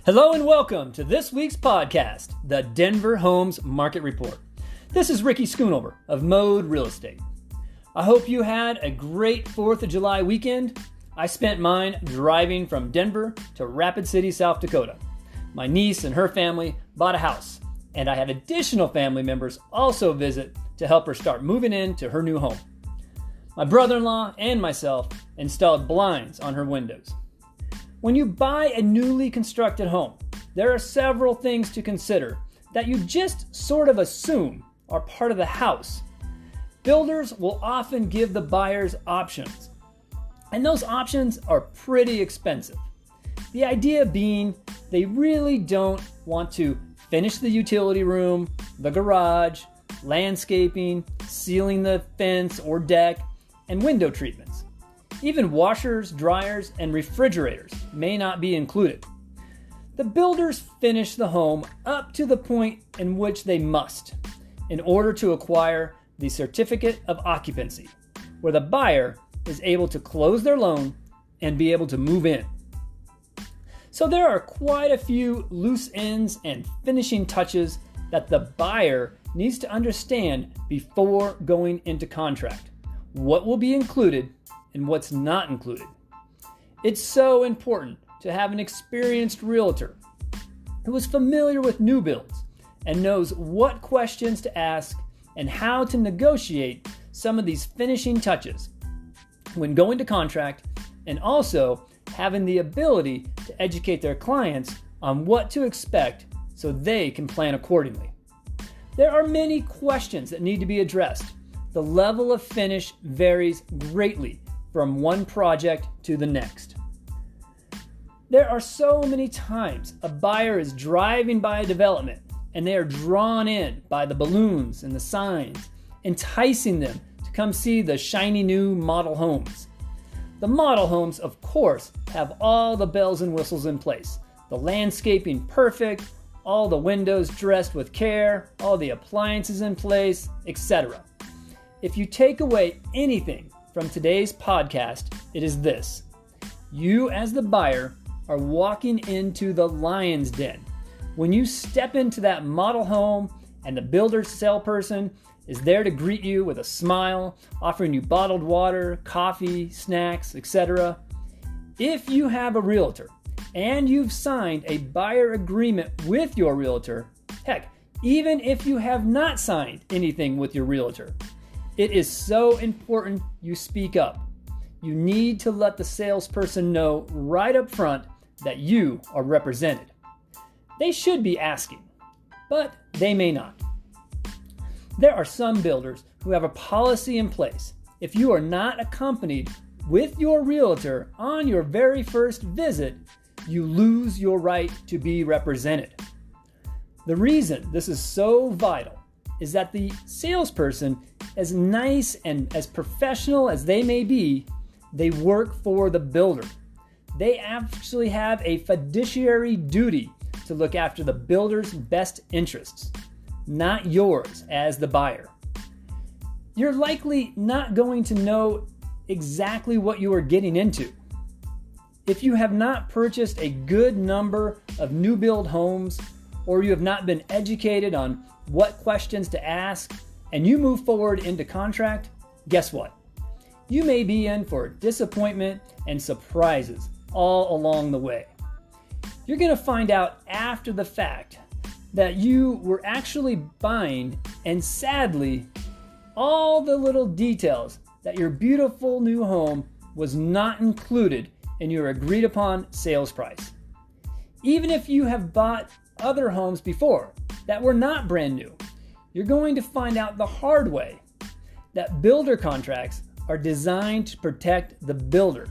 Hello and welcome to this week's podcast, the Denver Homes Market Report. This is Ricky.schoonover of Mode Real Estate. I hope you had a great 4th of July weekend. I spent mine driving from Denver to Rapid City, South Dakota. My niece and her family bought a house, and I had additional family members also visit to help her start moving into her new home. My brother-in-law and myself installed blinds on her windows. When you buy a newly constructed home, there are several things to consider that you just sort of assume are part of the house. Builders will often give the buyers options, and those options are pretty expensive. The idea being they really don't want to finish the utility room, the garage, landscaping, sealing the fence or deck, and window treatments. Even washers, dryers, and refrigerators may not be included. The builders finish the home up to the point in which they must in order to acquire the certificate of occupancy, where the buyer is able to close their loan and be able to move in. So there are quite a few loose ends and finishing touches that the buyer needs to understand before going into contract. What will be included and what's not included. It's so important to have an experienced realtor who is familiar with new builds and knows what questions to ask and how to negotiate some of these finishing touches when going to contract, and also having the ability to educate their clients on what to expect so they can plan accordingly. There are many questions that need to be addressed. The level of finish varies greatly from one project to the next. There are so many times a buyer is driving by a development and they are drawn in by the balloons and the signs, enticing them to come see the shiny new model homes. The model homes, of course, have all the bells and whistles in place, the landscaping perfect, all the windows dressed with care, all the appliances in place, etc. If you take away anything from today's podcast, it is this. You as the buyer are walking into the lion's den. When you step into that model home and the builder salesperson is there to greet you with a smile, offering you bottled water, coffee, snacks, etc. If you have a realtor and you've signed a buyer agreement with your realtor, heck, even if you have not signed anything with your realtor, it is so important you speak up. You need to let the salesperson know right up front that you are represented. They should be asking, but they may not. There are some builders who have a policy in place. If you are not accompanied with your realtor on your very first visit, you lose your right to be represented. The reason this is so vital is that the salesperson, as nice and as professional as they may be, they work for the builder. They actually have a fiduciary duty to look after the builder's best interests, not yours as the buyer. You're likely not going to know exactly what you are getting into. If you have not purchased a good number of new build homes, or you have not been educated on what questions to ask, and you move forward into contract, guess what? You may be in for disappointment and surprises all along the way. You're going to find out after the fact that you were actually buying, and sadly, all the little details that your beautiful new home was not included in your agreed upon sales price. Even if you have bought other homes before that were not brand new, you're going to find out the hard way that builder contracts are designed to protect the builder,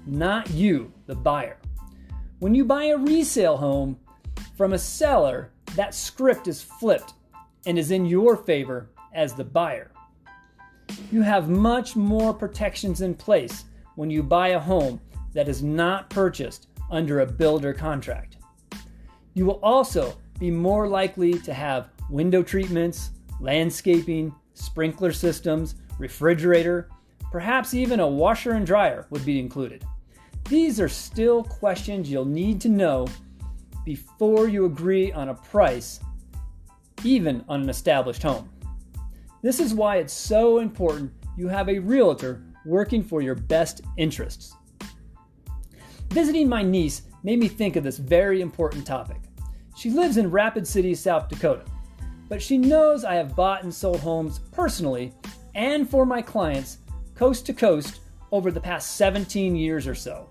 not you, the buyer. When you buy a resale home from a seller, that script is flipped and is in your favor as the buyer. You have much more protections in place when you buy a home that is not purchased under a builder contract. You will also be more likely to have window treatments, landscaping, sprinkler systems, refrigerator, perhaps even a washer and dryer would be included. These are still questions you'll need to know before you agree on a price, even on an established home. This is why it's so important you have a realtor working for your best interests. Visiting my niece made me think of this very important topic. She lives in Rapid City, South Dakota, but she knows I have bought and sold homes personally and for my clients coast to coast over the past 17 years or so.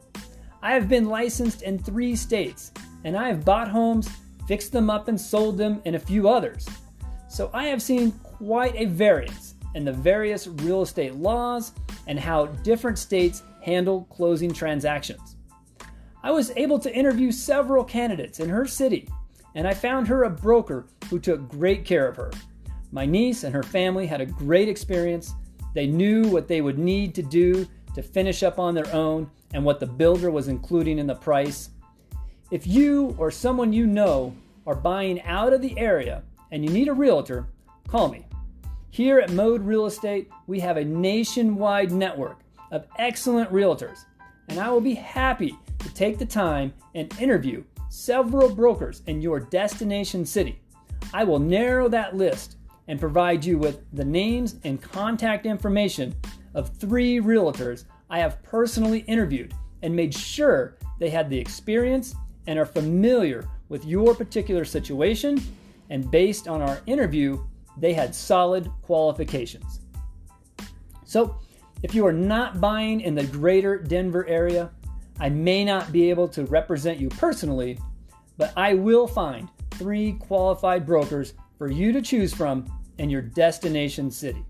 I have been licensed in 3 states, and I have bought homes, fixed them up, and sold them in a few others. So I have seen quite a variance in the various real estate laws and how different states handle closing transactions. I was able to interview several candidates in her city, and I found her a broker who took great care of her. My niece and her family had a great experience. They knew what they would need to do to finish up on their own and what the builder was including in the price. If you or someone you know are buying out of the area and you need a realtor, call me. Here at Mode Real Estate, we have a nationwide network of excellent realtors, and I will be happy to take the time and interview several brokers in your destination city. I will narrow that list and provide you with the names and contact information of 3 realtors I have personally interviewed and made sure they had the experience and are familiar with your particular situation, and based on our interview, they had solid qualifications. So, if you are not buying in the greater Denver area, I may not be able to represent you personally, but I will find 3 qualified brokers for you to choose from in your destination city.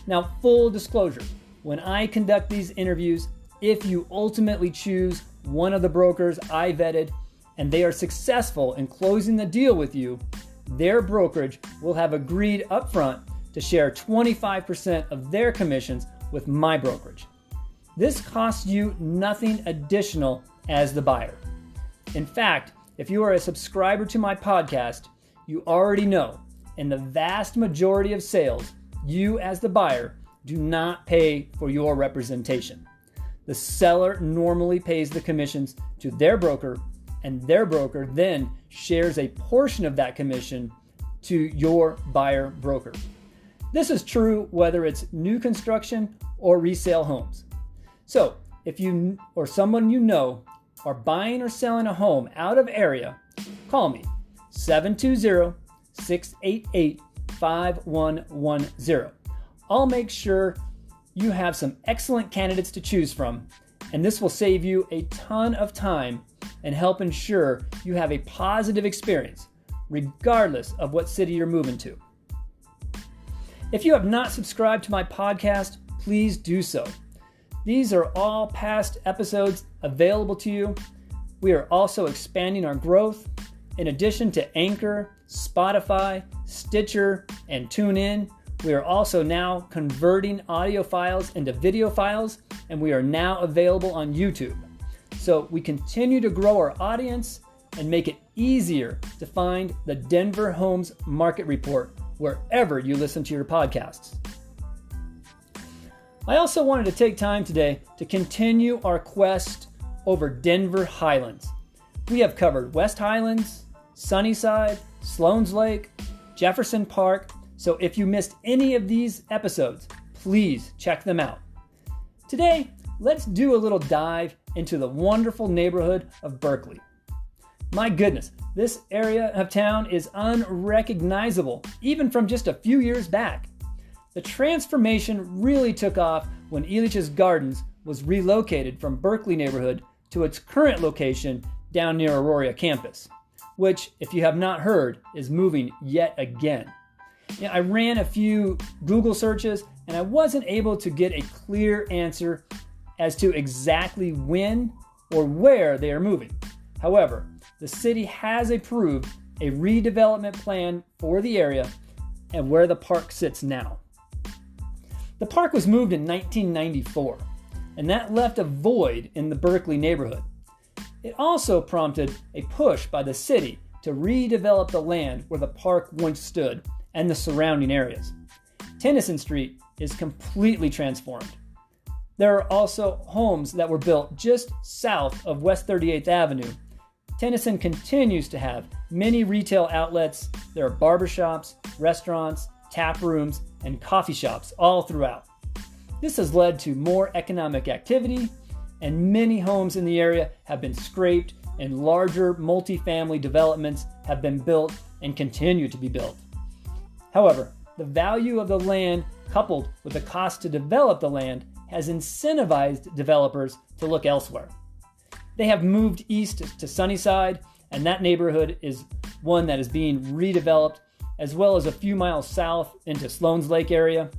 Now, full disclosure, when I conduct these interviews, if you ultimately choose one of the brokers I vetted and they are successful in closing the deal with you, their brokerage will have agreed upfront to share 25% of their commissions with my brokerage. This costs you nothing additional as the buyer. In fact, if you are a subscriber to my podcast, you already know in the vast majority of sales, you as the buyer do not pay for your representation. The seller normally pays the commissions to their broker, and their broker then shares a portion of that commission to your buyer broker. This is true whether it's new construction or resale homes. So, if you or someone you know are buying or selling a home out of area, call me 720-688-5110. I'll make sure you have some excellent candidates to choose from, and this will save you a ton of time and help ensure you have a positive experience, regardless of what city you're moving to. If you have not subscribed to my podcast, please do so. These are all past episodes available to you. We are also expanding our growth. In addition to Anchor, Spotify, Stitcher, and TuneIn, we are also now converting audio files into video files, and we are now available on YouTube. So we continue to grow our audience and make it easier to find the Denver Homes Market Report wherever you listen to your podcasts. I also wanted to take time today to continue our quest over Denver Highlands. We have covered West Highlands, Sunnyside, Sloan's Lake, Jefferson Park, so if you missed any of these episodes, please check them out. Today, let's do a little dive into the wonderful neighborhood of Berkeley. My goodness, this area of town is unrecognizable, even from just a few years back. The transformation really took off when Elitch's Gardens was relocated from Berkeley neighborhood to its current location down near Aurora campus, which, if you have not heard, is moving yet again. I ran a few Google searches and I wasn't able to get a clear answer as to exactly when or where they are moving. However, the city has approved a redevelopment plan for the area and where the park sits now. The park was moved in 1994, and that left a void in the Berkeley neighborhood. It also prompted a push by the city to redevelop the land where the park once stood and the surrounding areas. Tennyson Street is completely transformed. There are also homes that were built just south of West 38th Avenue, Tennyson continues to have many retail outlets. There are barbershops, restaurants, tap rooms, and coffee shops all throughout. This has led to more economic activity, and many homes in the area have been scraped, and larger multifamily developments have been built and continue to be built. However, the value of the land coupled with the cost to develop the land has incentivized developers to look elsewhere. They have moved east to Sunnyside, and that neighborhood is one that is being redeveloped, as well as a few miles south into Sloan's Lake area.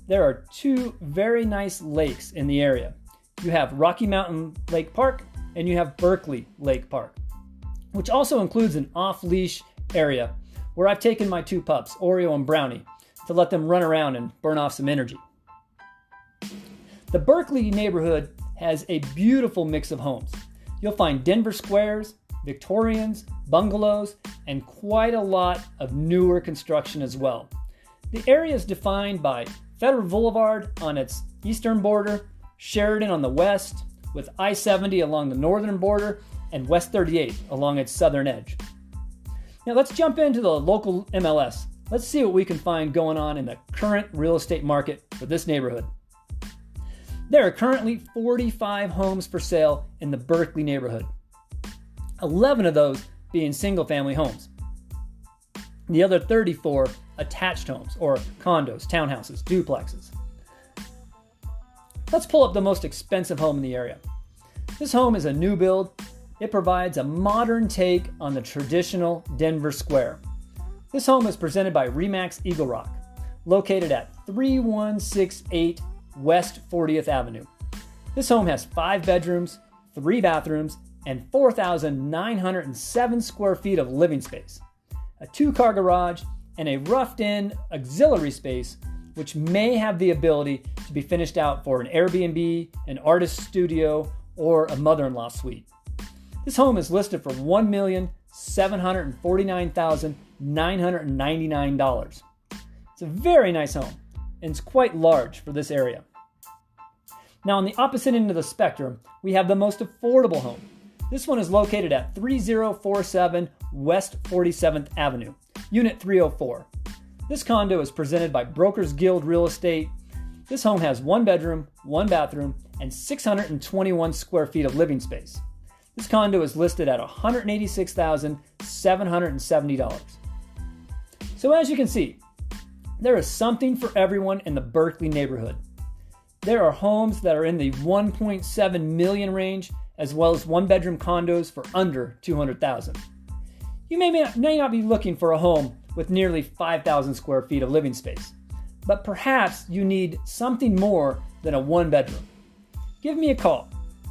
There are two very nice lakes in the area. You have Rocky Mountain Lake Park and you have Berkeley Lake Park, which also includes an off-leash area where I've taken my two pups, Oreo and Brownie, to let them run around and burn off some energy. The Berkeley neighborhood has a beautiful mix of homes. You'll find Denver squares, Victorians, bungalows, and quite a lot of newer construction as well. The area is defined by Federal Boulevard on its eastern border, Sheridan on the west, with I-70 along the northern border, and West 38 along its southern edge. Now let's jump into the local MLS. Let's see what we can find going on in the current real estate market for this neighborhood. There are currently 45 homes for sale in the Berkeley neighborhood, 11 of those being single-family homes. The other 34 attached homes, or condos, townhouses, duplexes. Let's pull up the most expensive home in the area. This home is a new build. It provides a modern take on the traditional Denver square. This home is presented by Remax Eagle Rock, located at 3168 West 40th Avenue. This home has 5 bedrooms, 3 bathrooms, and 4,907 square feet of living space, a 2-car garage, and a roughed-in auxiliary space, which may have the ability to be finished out for an Airbnb, an artist studio, or a mother-in-law suite. This home is listed for $1,749,999. It's a very nice home, and it's quite large for this area. Now, on the opposite end of the spectrum, we have the most affordable home. This one is located at 3047 West 47th Avenue, Unit 304. This condo is presented by Brokers Guild Real Estate. This home has 1 bedroom, 1 bathroom, and 621 square feet of living space. This condo is listed at $186,770. So as you can see, there is something for everyone in the Berkeley neighborhood. There are homes that are in the 1.7 million range, as well as 1-bedroom condos for under $200,000. You may not be looking for a home with nearly 5,000 square feet of living space, but perhaps you need something more than a 1-bedroom. Give me a call.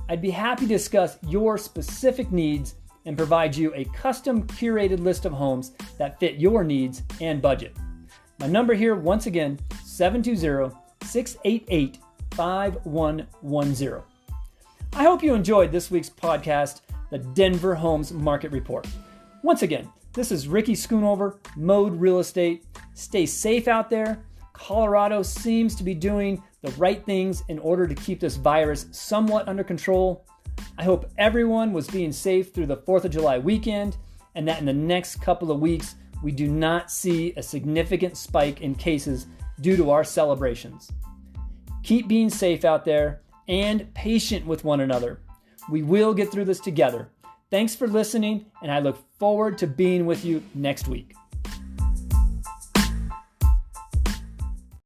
I'd be happy to discuss your specific needs and provide you a custom curated list of homes that fit your needs and budget. My number here, once again, 720-688-5110. I hope you enjoyed this week's podcast, the Denver Homes Market Report. Once again, this is Ricky Schoonover, Mode Real Estate. Stay safe out there. Colorado seems to be doing the right things in order to keep this virus somewhat under control. I hope everyone was being safe through the 4th of July weekend, and that in the next couple of weeks, we do not see a significant spike in cases due to our celebrations. Keep being safe out there and patient with one another. We will get through this together. Thanks for listening, and I look forward to being with you next week.